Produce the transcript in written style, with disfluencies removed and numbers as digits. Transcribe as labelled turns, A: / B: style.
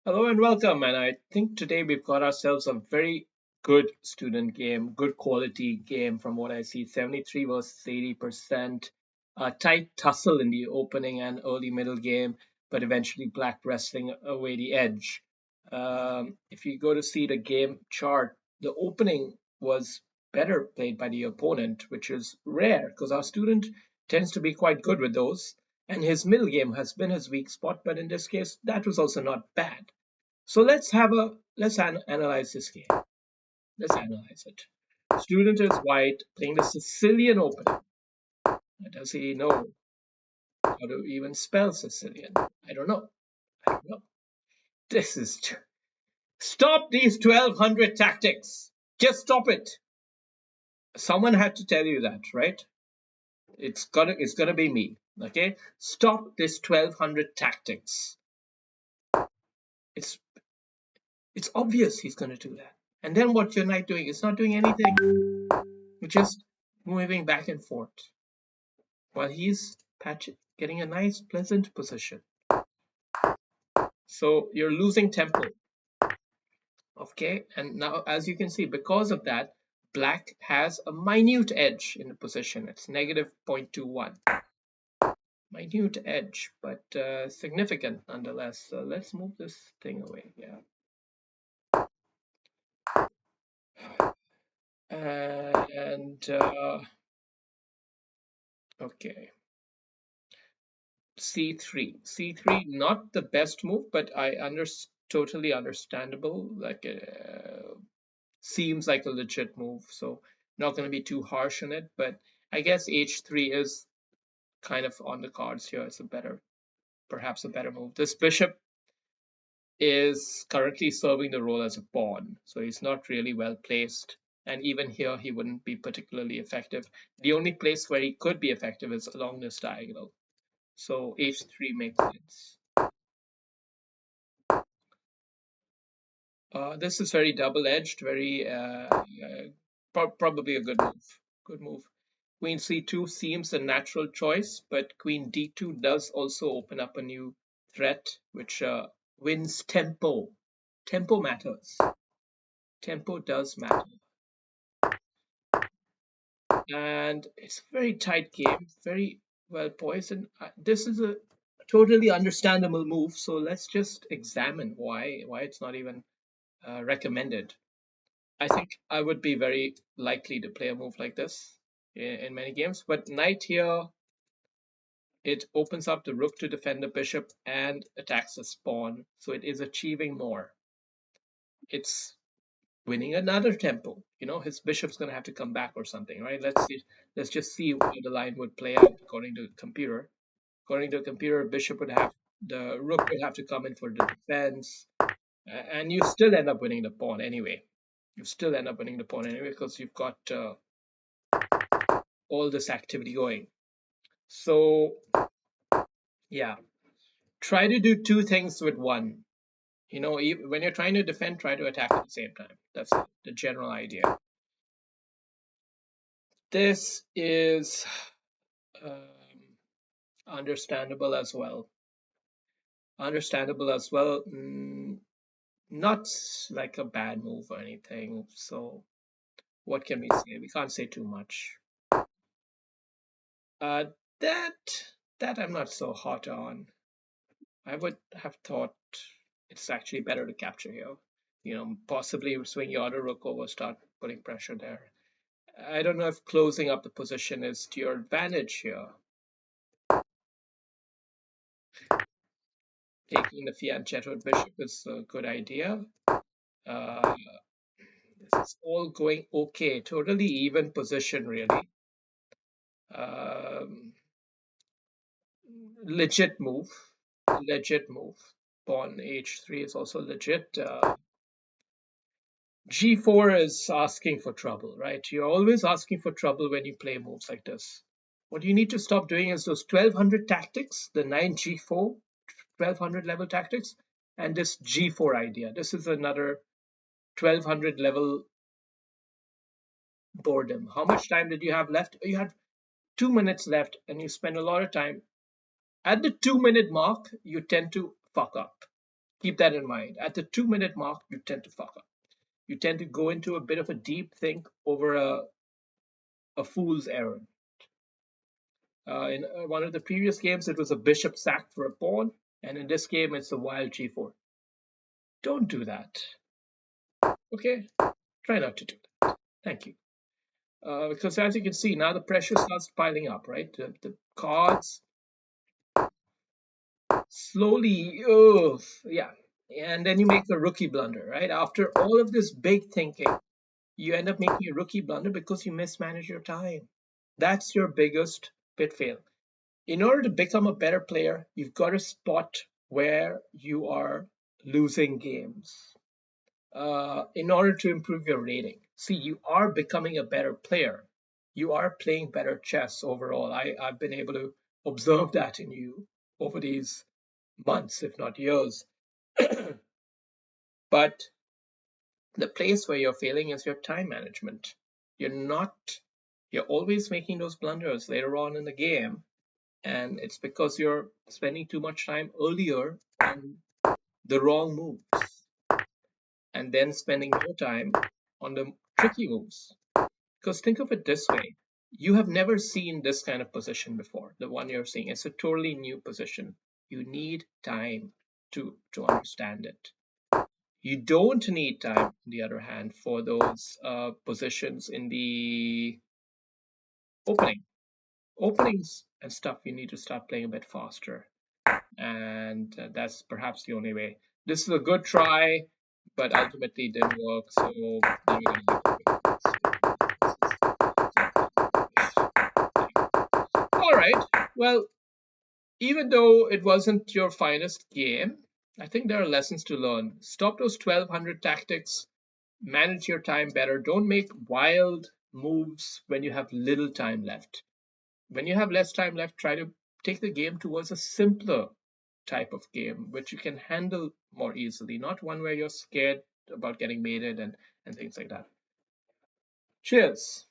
A: Hello and welcome. And I think today we've got ourselves a very good student game, good quality game from what I see. 73 versus 80%. A tight tussle in the opening and early middle game, but eventually Black wrestling away the edge. If you go to see the game chart, the opening was better played by the opponent, which is rare because our student tends to be quite good with those. And his middle game has been his weak spot, but in this case, that was also not bad. So let's analyze this game. Let's analyze it. Student is white, playing the Sicilian Open. Does he know how to even spell Sicilian? I don't know. I don't know. This is stop these 1200 tactics. Just stop it. Someone had to tell you that, right? It's gonna be me. Okay? Stop this 1200 tactics. It's it's obvious he's gonna do that. And then what you're not doing? It's not doing anything. You're just moving back and forth while he's getting a nice, pleasant position. So you're losing tempo. Okay, and now as you can see, because of that, black has a minute edge in the position. It's negative 0.21. Minute edge, but significant nonetheless. So let's move this thing away. Yeah. And okay. C3, not the best move, but totally understandable. Like seems like a legit move, so not going to be too harsh on it. But I guess H3 is kind of on the cards here. It's perhaps a better move. This bishop is currently serving the role as a pawn, so he's not really well placed. And even here, he wouldn't be particularly effective. The only place where he could be effective is along this diagonal. So H3 makes sense. This is very double-edged, very probably a good move. Good move. Queen c2 seems a natural choice, but queen d2 does also open up a new threat, which wins tempo. Tempo matters. Tempo does matter. And it's a very tight game, very well poised. And this is a totally understandable move. So let's just examine why it's not even recommended. I think I would be very likely to play a move like this in many games. But knight here, it opens up the rook to defend the bishop and attacks the pawn. So it is achieving more. It's winning another tempo. You know, his bishop's going to have to come back or something, right? Let's just see how the line would play out according to the computer. According to the computer, the rook would have to come in for the defense, and you still end up winning the pawn anyway. You still end up winning the pawn anyway because you've got all this activity going. So yeah, try to do two things with one. You know, when you're trying to defend, try to attack at the same time. That's the general idea. This is understandable as well. Understandable as well. Not like a bad move or anything. So what can we say? We can't say too much. Uh, that that I'm not so hot on. I would have thought it's actually better to capture here. You know, possibly swing your other rook over, start putting pressure there. I don't know if closing up the position is to your advantage here. Taking the fianchetto bishop is a good idea. Uh, this is all going okay. Totally even position, really. Um, legit move. Legit move. Pawn h3 is also legit. G4 is asking for trouble, right? You're always asking for trouble when you play moves like this. What you need to stop doing is those 1200 tactics, the 9G4, 1200 level tactics, and this G4 idea. This is another 1200 level boredom. How much time did you have left? You had 2 minutes left, and you spend a lot of time. At the 2 minute mark, you tend to fuck up. Keep that in mind. At the 2 minute mark, you tend to fuck up. You tend to go into a bit of a deep think over a fool's errand. In one of the previous games, it was a bishop sacked for a pawn, and in this game, it's a wild g4. Don't do that. Okay? Try not to do that. Thank you. Because as you can see, now the pressure starts piling up, right? The cards slowly, oh, yeah. And then you make a rookie blunder, right? After all of this big thinking, you end up making a rookie blunder because you mismanage your time. That's your biggest pit fail. In order to become a better player, you've got to spot where you are losing games in order to improve your rating. See, you are becoming a better player. You are playing better chess overall. I've been able to observe that in you over these months, if not years. But the place where you're failing is your time management. You're not, you're always making those blunders later on in the game. And it's because you're spending too much time earlier on the wrong moves and then spending more time on the tricky moves. Because think of it this way, you have never seen this kind of position before. The one you're seeing, it's a totally new position. You need time to understand it. You don't need time, on the other hand, for those positions in the opening. Openings and stuff, you need to start playing a bit faster. And that's perhaps the only way. This is a good try, but ultimately it didn't work. So then we're going to leave it with this. All right. Well, even though it wasn't your finest game, I think there are lessons to learn. Stop those 1200 tactics, manage your time better. Don't make wild moves when you have little time left. When you have less time left, try to take the game towards a simpler type of game, which you can handle more easily, not one where you're scared about getting mated and things like that. Cheers.